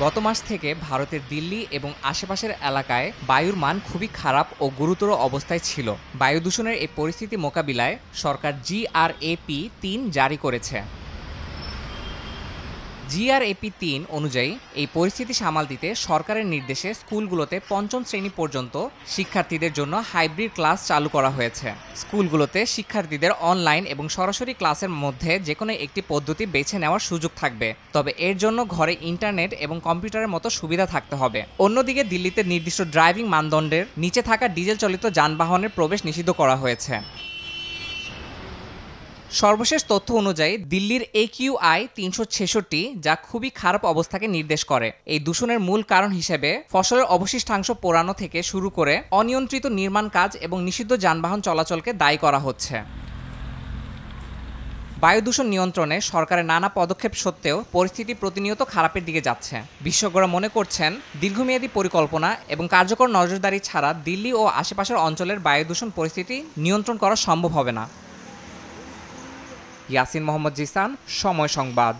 গত মাস থেকে ভারতের দিল্লি এবং আশেপাশের এলাকায় বায়ুর মান খুবই খারাপ ও গুরুতর অবস্থায় ছিল। বায়ু দূষণের এই পরিস্থিতি মোকাবিলায় সরকার GRAP-3 জারি করেছে। GRAP-3 অনুযায়ী এই পরিস্থিতি সামাল দিতে সরকারের নির্দেশে স্কুলগুলোতে পঞ্চম শ্রেণী পর্যন্ত শিক্ষার্থীদের জন্য হাইব্রিড ক্লাস চালু করা হয়েছে। স্কুলগুলোতে শিক্ষার্থীদের অনলাইন এবং সরাসরি ক্লাসের মধ্যে যেকোনো একটি পদ্ধতি বেছে নেওয়ার সুযোগ থাকবে, তবে এর জন্য ঘরে ইন্টারনেট এবং কম্পিউটারের মতো সুবিধা থাকতে হবে। অন্যদিকে দিল্লিতে নির্দিষ্ট ড্রাইভিং মানদণ্ডের নিচে থাকা ডিজেল চালিত যানবাহনের প্রবেশ নিষিদ্ধ করা হয়েছে। সর্বশেষ তথ্য অনুযায়ী দিল্লির AQI 366, যা খুবই খারাপ অবস্থাকে নির্দেশ করে। এই দূষণের মূল কারণ হিসেবে ফসলের অবশিষ্টাংশ পোড়ানো থেকে শুরু করে অনিয়ন্ত্রিত নির্মাণ কাজ এবং নিষিদ্ধ যানবাহন চলাচলকে দায়ী করা হচ্ছে। বায়ু দূষণ নিয়ন্ত্রণে সরকারের নানা পদক্ষেপ সত্ত্বেও পরিস্থিতি প্রতিনিয়ত খারাপের দিকে যাচ্ছে। বিশেষজ্ঞরা মনে করছেন, দীর্ঘমেয়াদী পরিকল্পনা এবং কার্যকর নজরদারি ছাড়া দিল্লি ও আশেপাশের অঞ্চলের বায়ু দূষণ পরিস্থিতি নিয়ন্ত্রণ করা সম্ভব হবে না। ইয়াসিন মোহাম্মদ জিসান, সময় সংবাদ।